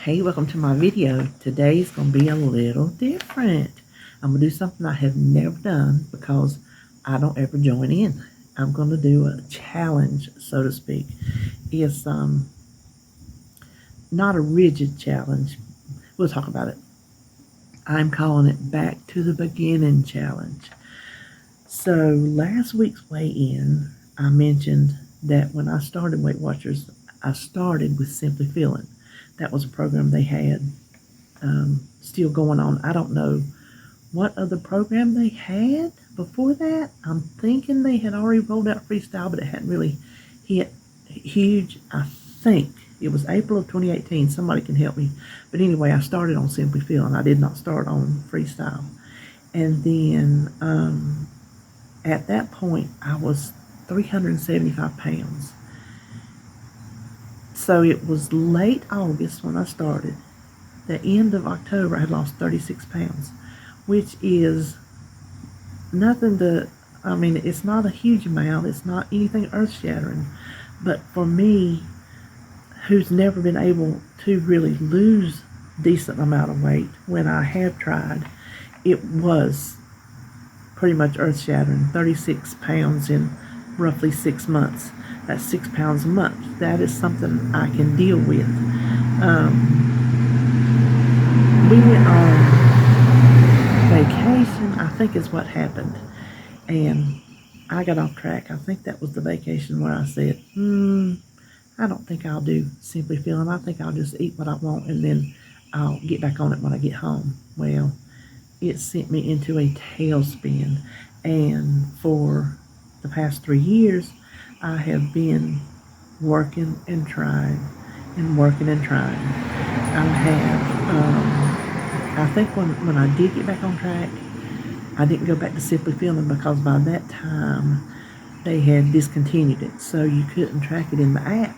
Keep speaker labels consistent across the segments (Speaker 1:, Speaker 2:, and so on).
Speaker 1: Hey, welcome to my video. Today's going to be a little different. I'm going to do something I have never done because I don't ever join in. I'm going to do a challenge, so to speak. It's not a rigid challenge. We'll talk about it. I'm calling it Back to the Beginning Challenge. So last week's weigh-in, I mentioned that when I started Weight Watchers, I started with Simply Feeling. That was a program they had still going on. I don't know what other program they had before that. I'm thinking they had already rolled out Freestyle, but it hadn't really hit huge. I think it was April of 2018. Somebody can help me. But anyway, I started on Simply Feeling. I did not start on Freestyle. And then at that point, I was 375 pounds. So it was late August when I started. The end of October, I had lost 36 pounds, which is nothing to, it's not a huge amount. It's not anything earth-shattering. But for me, who's never been able to really lose a decent amount of weight, when I have tried, it was pretty much earth-shattering. 36 pounds in roughly 6 months. That's 6 pounds a month. That is something I can deal with. We went on vacation, I think is what happened. And I got off track. I think that was the vacation where I said, I don't think I'll do Simply Feeling. I think I'll just eat what I want and then I'll get back on it when I get home. Well, it sent me into a tailspin. And for the past 3 years, I have been working and trying and working and trying. I have, I think when I did get back on track, I didn't go back to Simply Feeling because by that time they had discontinued it. So you couldn't track it in the app.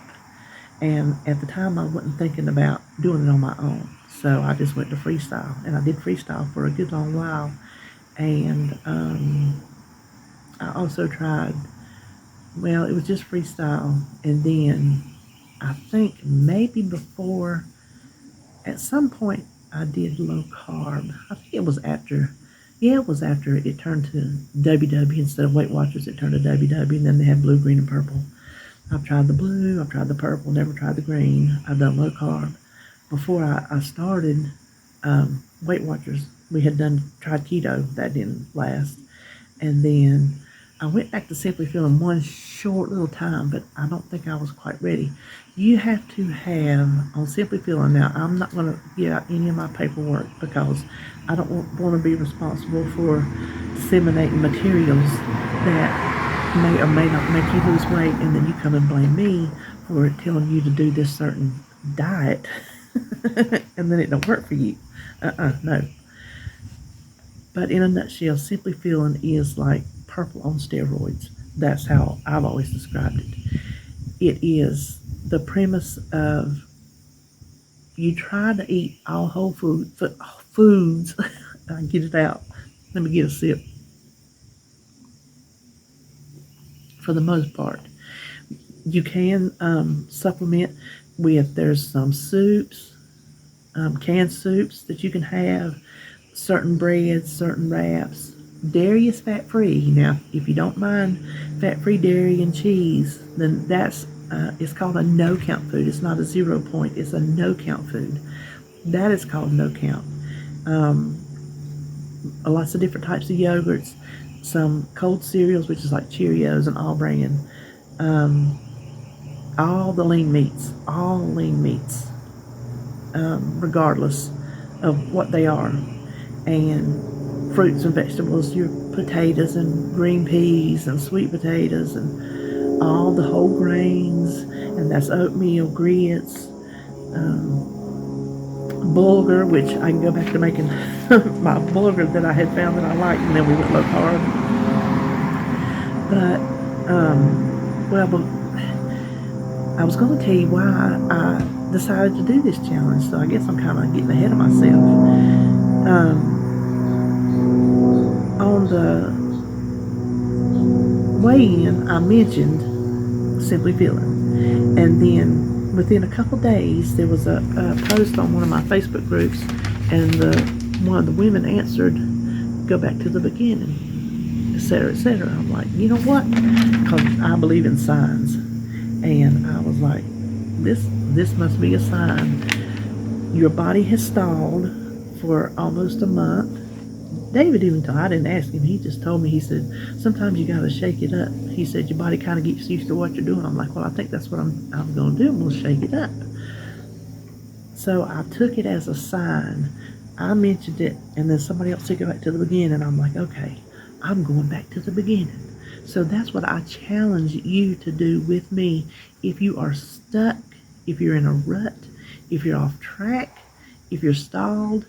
Speaker 1: And at the time I wasn't thinking about doing it on my own. So I just went to Freestyle. And I did Freestyle for a good long while. And I also tried, well, it was just Freestyle, and then I think maybe before, at some point, I did low carb. I think it was after it turned to WW instead of Weight Watchers. It turned to WW, and then they had blue, green, and purple. I've tried the blue, I've tried the purple, never tried the green. I've done low carb. Before I started Weight Watchers, we had tried keto. That didn't last, and then I went back to Simply Feeling one short little time, but I don't think I was quite ready. You have to have, on Simply Feeling now, I'm not going to give out any of my paperwork because I don't want to be responsible for disseminating materials that may or may not make you lose weight, and then you come and blame me for telling you to do this certain diet, and then it don't work for you. No. But in a nutshell, Simply Feeling is like purple on steroids. That's how I've always described it. It is the premise of you try to eat all whole foods. I get it out. Let me get a sip. For the most part, you can supplement with, there's some soups, canned soups that you can have, certain breads, certain wraps. Dairy is fat-free. Now, if you don't mind fat-free dairy and cheese, then that's it's called a no-count food. It's not a 0 point. It's a no-count food. That is called no-count. Lots of different types of yogurts, some cold cereals, which is like Cheerios and All Bran. All the lean meats, regardless of what they are, and fruits and vegetables, your potatoes and green peas and sweet potatoes and all the whole grains, and that's oatmeal, grits, bulgur, which I can go back to making my bulgur that I had found that I liked, and then we went low carb. But, I was going to tell you why I decided to do this challenge, so I guess I'm kind of getting ahead of myself. On the weigh-in, I mentioned Simply Feeling. And then within a couple days, there was a post on one of my Facebook groups, and one of the women answered, "Go back to the beginning," etc., etc. I'm like, you know what? Because I believe in signs, and I was like, this must be a sign. Your body has stalled for almost a month. David even told, I didn't ask him, he just told me, he said, sometimes you got to shake it up. He said, your body kind of gets used to what you're doing. I'm like, well, I think that's what I'm going to do. I'm going to shake it up. So I took it as a sign. I mentioned it, and then somebody else took it back to the beginning. I'm like, okay, I'm going back to the beginning. So that's what I challenge you to do with me. If you are stuck, if you're in a rut, if you're off track, if you're stalled,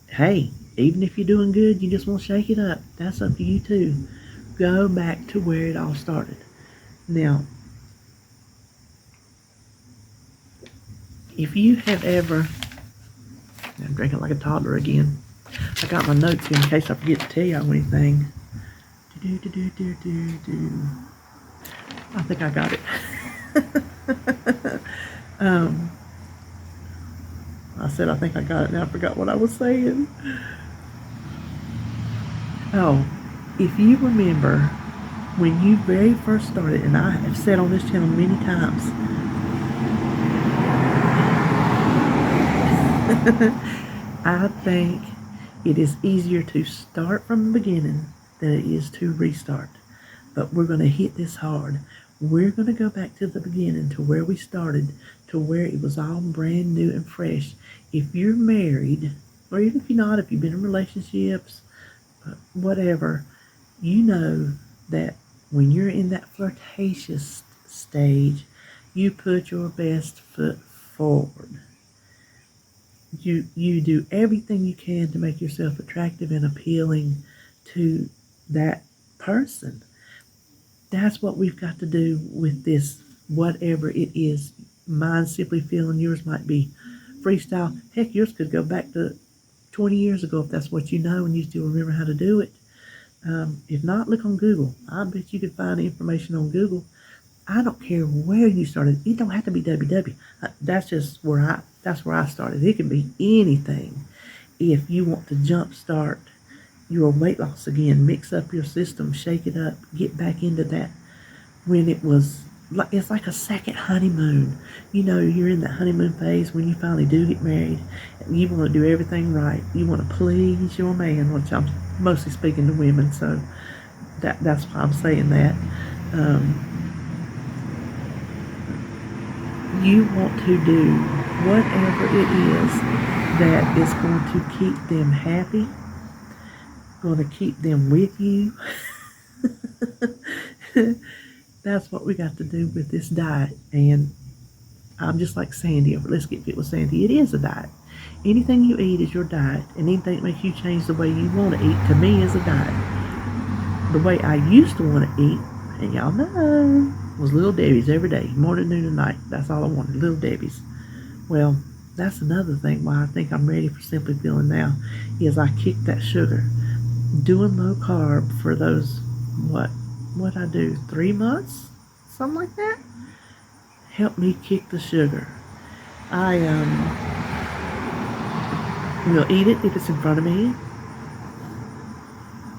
Speaker 1: hey, even if you're doing good, you just want to shake it up. That's up to you too. Go back to where it all started. Now, if you have ever, I'm drinking like a toddler again. I got my notes here in case I forget to tell y'all anything. I think I got it. I said I think I got it. Now I forgot what I was saying. Oh, if you remember when you very first started, and I have said on this channel many times, I think it is easier to start from the beginning than it is to restart. But we're going to hit this hard. We're going to go back to the beginning, to where we started, to where it was all brand new and fresh. If you're married, or even if you're not, if you've been in relationships, whatever, you know that when you're in that flirtatious stage, you put your best foot forward. You do everything you can to make yourself attractive and appealing to that person. That's what we've got to do with this, whatever it is. Mine's simply feeling, yours might be freestyle. Heck, yours could go back to 20 years ago if that's what you know and you still remember how to do it. If not, look on Google. I bet you could find information on Google. I don't care where you started. It don't have to be WW. That's where I started. It can be anything. If you want to jumpstart your weight loss again, mix up your system, shake it up, get back into that when it was like, it's like a second honeymoon. You know, you're in that honeymoon phase when you finally do get married. You want to do everything right. You want to please your man, which I'm mostly speaking to women, so that's why I'm saying that. You want to do whatever it is that is going to keep them happy, going to keep them with you. That's what we got to do with this diet. And I'm just like Sandy over Let's Get Fit with Sandy. It is a diet. Anything you eat is your diet, and anything that makes you change the way you want to eat, to me, is a diet. The way I used to want to eat, and y'all know, was Little Debbie's every day, morning, noon, and night. That's all I wanted, Little Debbie's. Well, that's another thing why I think I'm ready for Simply Feeling now, is I kicked that sugar. Doing low carb for those, what I do, 3 months? Something like that? Helped me kick the sugar. I will eat it if it's in front of me.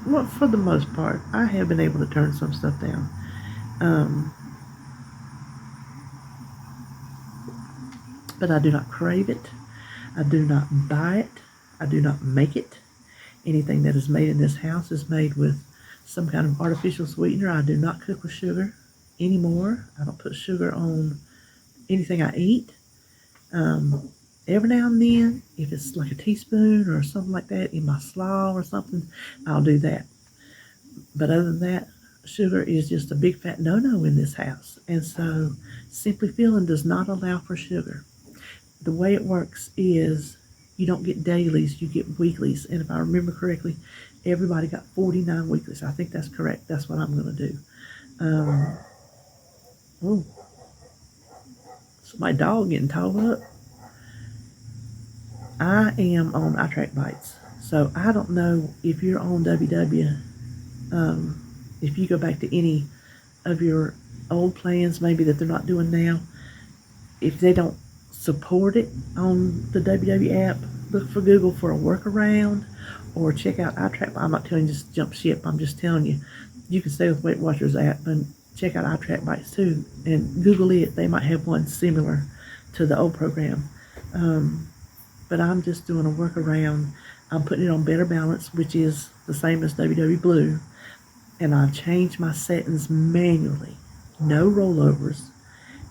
Speaker 1: Well, for the most part, I have been able to turn some stuff down. But I do not crave it. I do not buy it. I do not make it. Anything that is made in this house is made with some kind of artificial sweetener. I do not cook with sugar anymore. I don't put sugar on anything I eat. Every now and then, if it's like a teaspoon or something like that in my slaw or something, I'll do that. But other than that, sugar is just a big fat no-no in this house. And so Simply Feeling does not allow for sugar. The way it works is you don't get dailies, you get weeklies. And if I remember correctly, everybody got 49 weeklies. I think that's correct. That's what I'm going to do. So my dog getting towed up. I am on iTrack Bites. So I don't know if you're on WW, if you go back to any of your old plans maybe that they're not doing now. if they don't support it on the WW app, look for Google for a workaround, or check out iTrack. I'm not telling you just jump ship. I'm just telling you, you can stay with Weight Watchers app and check out iTrack Bites too, and Google it. They might have one similar to the old program. But I'm just doing a workaround. I'm putting it on Better Balance, which is the same as WW Blue, and I've changed my settings manually. No rollovers,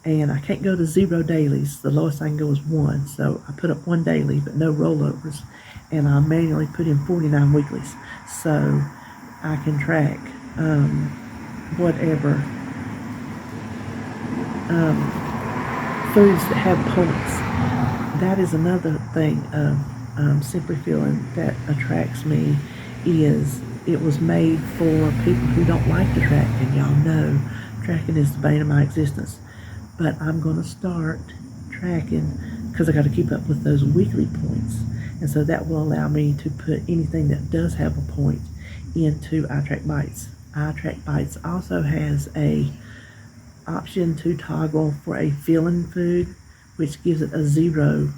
Speaker 1: and I can't go to 0 dailies. The lowest I can go is 1, so I put up 1 daily, but no rollovers, and I manually put in 49 weeklies, so I can track whatever foods that have points. That is another thing of Simply Feeling that attracts me, is it was made for people who don't like to track, and y'all know tracking is the bane of my existence. But I'm going to start tracking because I got to keep up with those weekly points, and so that will allow me to put anything that does have a point into iTrack Bites. iTrack Bites also has a option to toggle for a fill-in food, which gives it a 0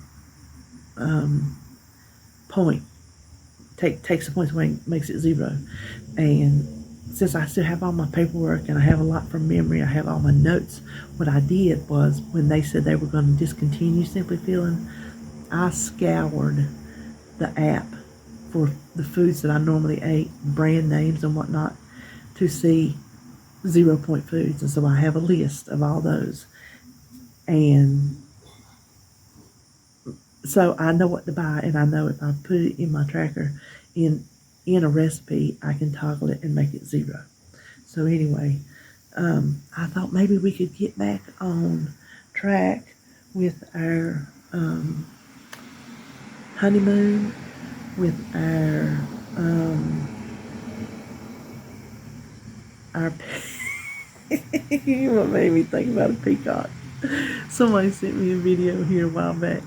Speaker 1: point. Takes the points away and makes it 0. And since I still have all my paperwork and I have a lot from memory, I have all my notes, what I did was, when they said they were going to discontinue Simply Feeling, I scoured the app for the foods that I normally ate, brand names and whatnot, to see 0 point foods. And so I have a list of all those. And so I know what to buy, and I know if I put it in my tracker in a recipe, I can toggle it and make it 0. So anyway, I thought maybe we could get back on track with our honeymoon, with our what made me think about a peacock. Somebody sent me a video here a while back.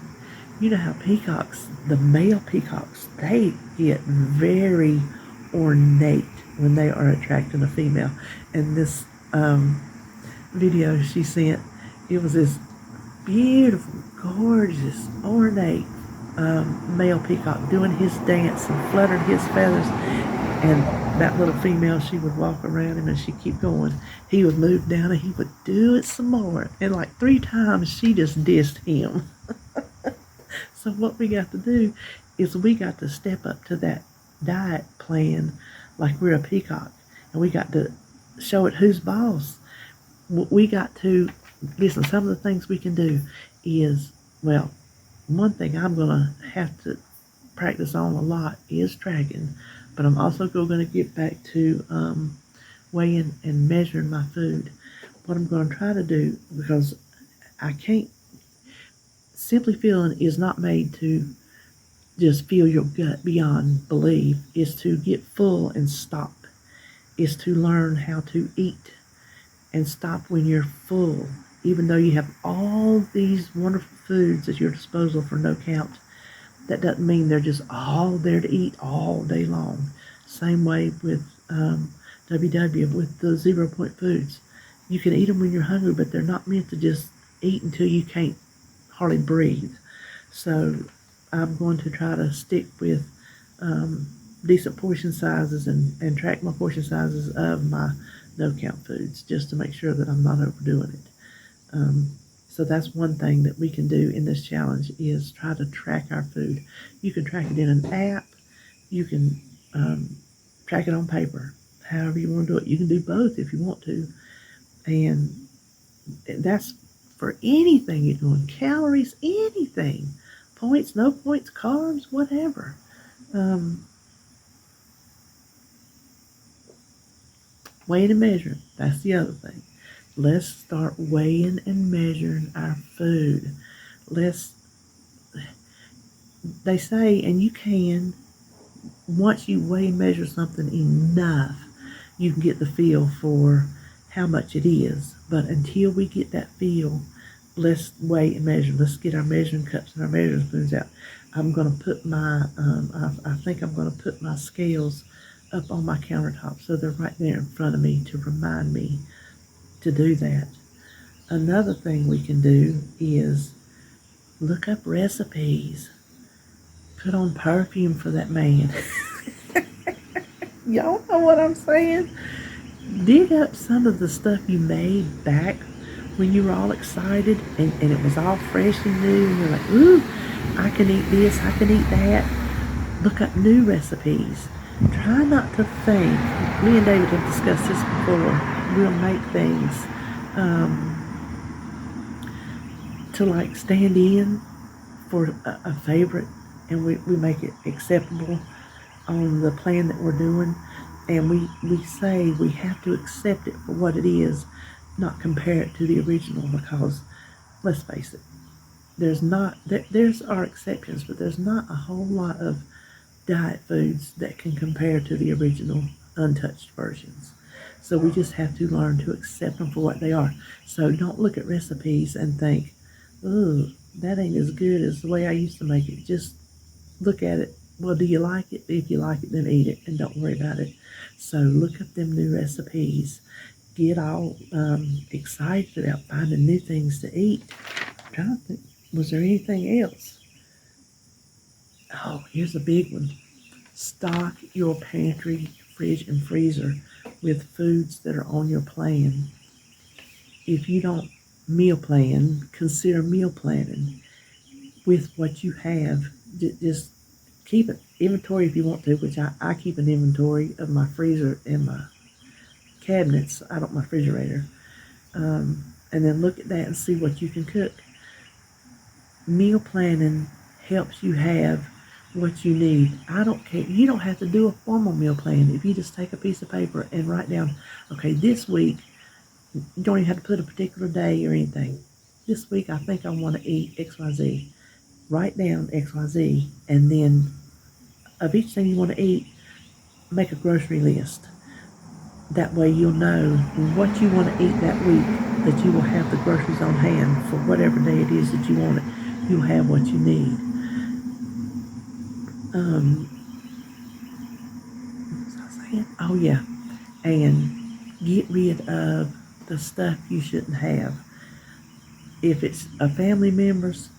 Speaker 1: You know how peacocks, the male peacocks, they get very ornate when they are attracting a female. And this video she sent, it was this beautiful, gorgeous, ornate male peacock doing his dance and fluttering his feathers. And that little female, she would walk around him and she'd keep going. He would move down and he would do it some more. And like 3 times, she just dissed him. So what we got to do is we got to step up to that diet plan like we're a peacock. And we got to show it who's boss. We got to, listen, some of the things we can do is, well, one thing I'm going to have to practice on a lot is tracking. But I'm also going to get back to weighing and measuring my food. What I'm going to try to do, because I can't, Simply Feeling is not made to just fill your gut beyond belief. It's to get full and stop. It's to learn how to eat and stop when you're full. Even though you have all these wonderful foods at your disposal for no count, that doesn't mean they're just all there to eat all day long. Same way with WW, with the 0 point foods. You can eat them when you're hungry, but they're not meant to just eat until you can't hardly breathe. So I'm going to try to stick with decent portion sizes and track my portion sizes of my no-count foods, just to make sure that I'm not overdoing it. So that's one thing that we can do in this challenge, is try to track our food. You can track it in an app. You can track it on paper, however you want to do it. You can do both if you want to. And that's for anything you're doing. Calories, anything. Points, no points, carbs, whatever. Weighing and measuring, that's the other thing. Let's start weighing and measuring our food. They say, and you can, once you weigh and measure something enough, you can get the feel for how much it is. But until we get that feel, let's weigh and measure. Let's get our measuring cups and our measuring spoons out. I'm going to put my, I think I'm going to put my scales up on my countertop so they're right there in front of me to remind me to do that. Another thing we can do is look up recipes. Put on perfume for that man. Y'all know what I'm saying? Dig up some of the stuff you made back when you were all excited and it was all fresh and new, and you're like, ooh, I can eat this, I can eat that. Look up new recipes. Try not to think. Me and David have discussed this before. We'll make things to like stand in for a favorite, and we make it acceptable on the plan that we're doing, and we say we have to accept it for what it is, not compare it to the original, because let's face it, there's our exceptions, but there's not a whole lot of diet foods that can compare to the original untouched versions. So we just have to learn to accept them for what they are. So don't look at recipes and think, ooh, that ain't as good as the way I used to make it. Just look at it. Well, do you like it? If you like it, then eat it and don't worry about it. So look up them new recipes. Get all excited about finding new things to eat. I'm trying to think, was there anything else? Oh, here's a big one. Stock your pantry, fridge, and freezer with foods that are on your plan. If you don't meal plan, consider meal planning with what you have. Just keep an inventory if you want to, which I keep an inventory of my freezer and my cabinets. I don't my refrigerator. And then look at that and see what you can cook. Meal planning helps you have what you need. I don't care. You don't have to do a formal meal plan. If you just take a piece of paper and write down, okay, this week, you don't even have to put a particular day or anything. This week, I think I want to eat XYZ. Write down XYZ, and then of each thing you want to eat, make a grocery list. That way you'll know what you want to eat that week, that you will have the groceries on hand for whatever day it is that you want it. You'll have what you need. What was I saying? Oh yeah, and get rid of the stuff you shouldn't have. If it's a family member's,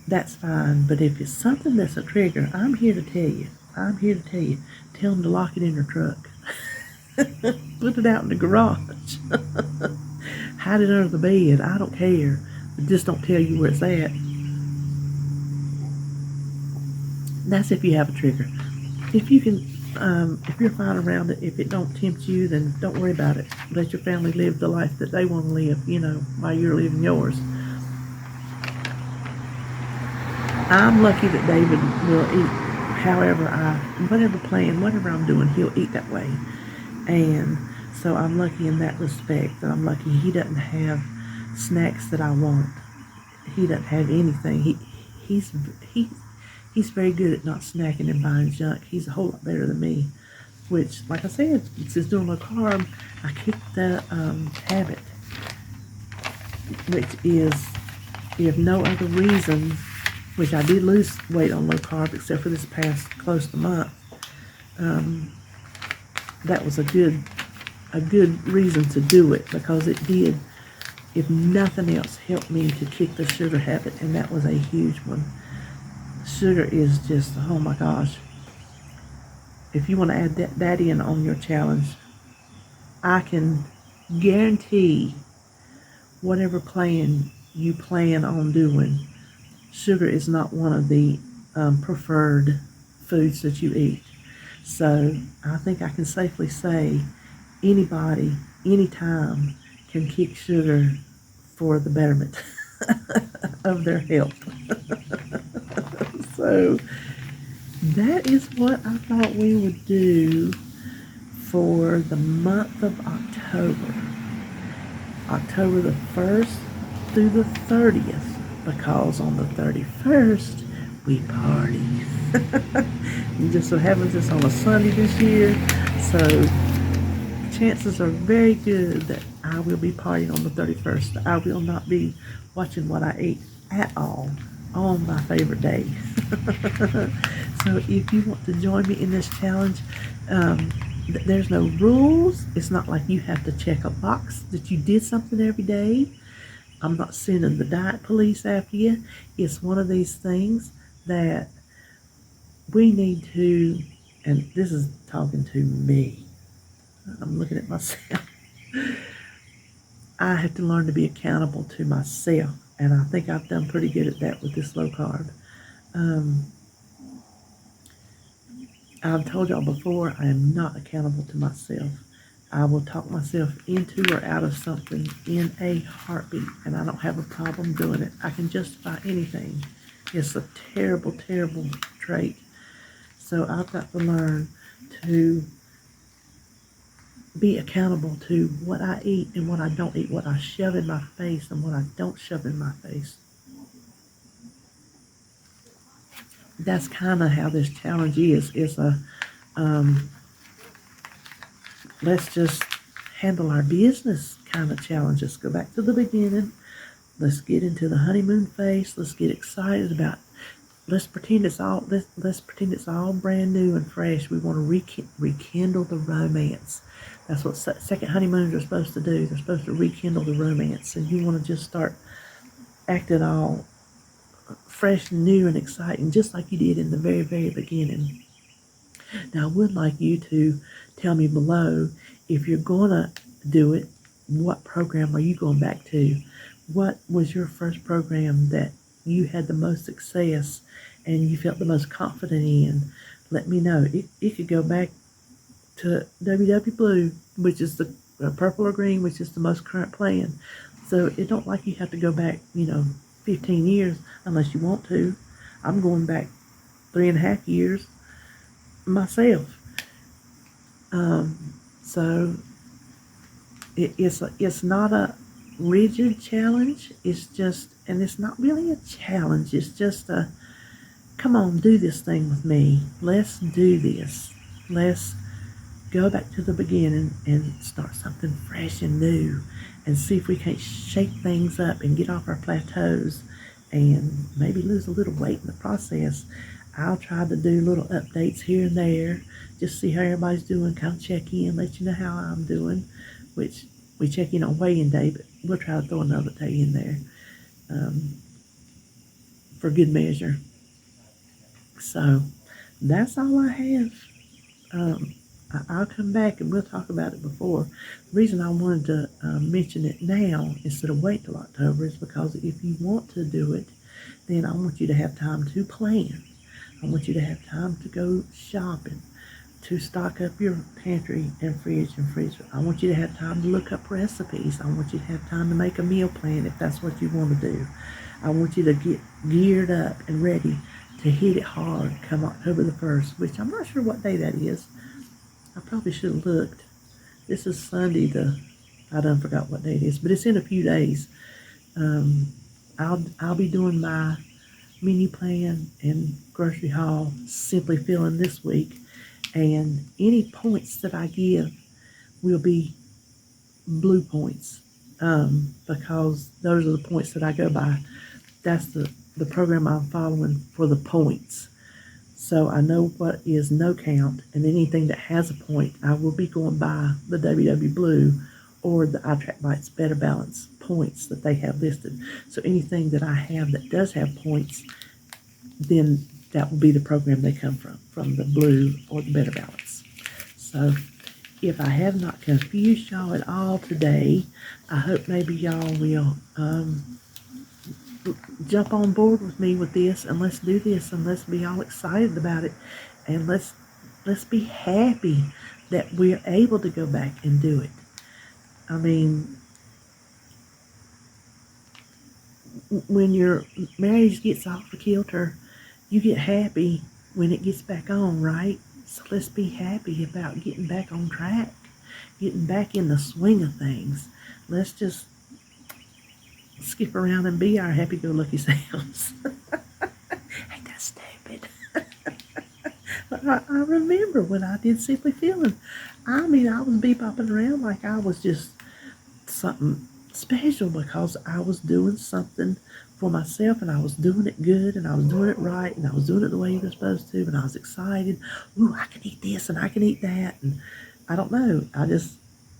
Speaker 1: that's fine. But if it's something that's a trigger, I'm here to tell you. Tell them to lock it in their truck. Put it out in the garage. Hide it under the bed. I don't care. But just don't tell you where it's at. That's if you have a trigger. If you can, if you're fine around it, if it don't tempt you, then don't worry about it. Let your family live the life that they want to live, while you're living yours. I'm lucky that David will eat whatever I'm doing, he'll eat that way. And so I'm lucky in that respect. That I'm lucky he doesn't have snacks that I want. He doesn't have anything. He's very good at not snacking and buying junk. He's a whole lot better than me. Which, like I said, since doing low carb, I kicked the habit. Which is, if no other reason, which I did lose weight on low carb, except for this past close to month. That was a good reason to do it, because it did, if nothing else, help me to kick the sugar habit, and that was a huge one. Sugar is just, oh my gosh. If you want to add that in on your challenge, I can guarantee whatever plan you plan on doing, sugar is not one of the preferred foods that you eat. So I think I can safely say anybody, anytime, can kick sugar for the betterment of their health. So that is what I thought we would do for the month of October. October the 1st through the 30th, because on the 31st, we party. It just so happens it's on a Sunday this year, so chances are very good that I will be partying on the 31st. I will not be watching what I eat at all on my favorite day. So if you want to join me in this challenge, there's no rules. It's not like you have to check a box that you did something every day. I'm not sending the diet police after you. It's one of these things that we need to, and this is talking to me. I'm looking at myself. I have to learn to be accountable to myself, and I think I've done pretty good at that with this low carb. I've told y'all before, I am not accountable to myself. I will talk myself into or out of something in a heartbeat, and I don't have a problem doing it. I can justify anything. It's a terrible, terrible trait. So I've got to learn to be accountable to what I eat and what I don't eat, what I shove in my face and what I don't shove in my face. That's kind of how this challenge is. It's a let's just handle our business kind of challenge. Let's go back to the beginning. Let's get into the honeymoon phase. Let's get excited about. Let's pretend it's all brand new and fresh. We want to rekindle the romance. That's what second honeymoons are supposed to do. They're supposed to rekindle the romance, and you want to just start acting all fresh, new, and exciting, just like you did in the very, very beginning. Now, I would like you to tell me below, if you're going to do it, what program are you going back to? What was your first program that you had the most success and you felt the most confident in? Let me know. It could go back to WW Blue, which is the purple or green, which is the most current plan. So it don't like you have to go back, 15 years unless you want to. I'm going back 3.5 years myself. So it's not a rigid challenge. It's just, and it's not really a challenge. It's just a, come on, do this thing with me. Let's do this. Let's go back to the beginning and start something fresh and new and see if we can't shake things up and get off our plateaus and maybe lose a little weight in the process. I'll try to do little updates here and there, just see how everybody's doing, kind of check in, let you know how I'm doing, which we check in on weigh-in day, but we'll try to throw another day in there for good measure. So that's all I have. I'll come back and we'll talk about it before. The reason I wanted to mention it now instead of wait till October is because if you want to do it, then I want you to have time to plan. I want you to have time to go shopping, to stock up your pantry and fridge and freezer. I want you to have time to look up recipes. I want you to have time to make a meal plan if that's what you want to do. I want you to get geared up and ready to hit it hard come October the 1st, which I'm not sure what day that is. I probably should have looked. This is Sunday, I done forgot what day it is, but it's in a few days. I'll be doing my menu plan and grocery haul Simply Feeling this week, and any points that I give will be blue points because those are the points that I go by. That's the program I'm following for the points. So I know what is no count, and anything that has a point, I will be going by the WW Blue or the iTrack Bites Better Balance points that they have listed. So anything that I have that does have points, then that will be the program they come from the Blue or the Better Balance. So if I have not confused y'all at all today, I hope maybe y'all will jump on board with me with this, and let's do this, and let's be all excited about it, and let's be happy that we're able to go back and do it. I mean, when your marriage gets off the kilter, you get happy when it gets back on, right? So let's be happy about getting back on track, getting back in the swing of things. Let's just skip around and be our happy-go-lucky selves. Ain't that stupid? But I remember when I did Simply Feeling. I mean, I was bebopping around like I was just something special because I was doing something for myself, and I was doing it good, and I was doing it right, and I was doing it the way you were supposed to, and I was excited. Ooh, I can eat this, and I can eat that, and I don't know. I just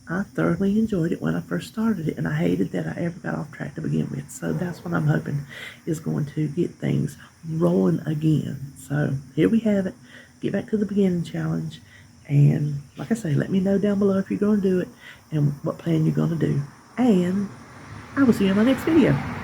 Speaker 1: I thoroughly enjoyed it when I first started it, and I hated that I ever got off track to begin with. So that's what I'm hoping is going to get things rolling again. So here we have it. Get back to the beginning challenge. And like I say, let me know down below if you're going to do it and what plan you're going to do. And I will see you in my next video.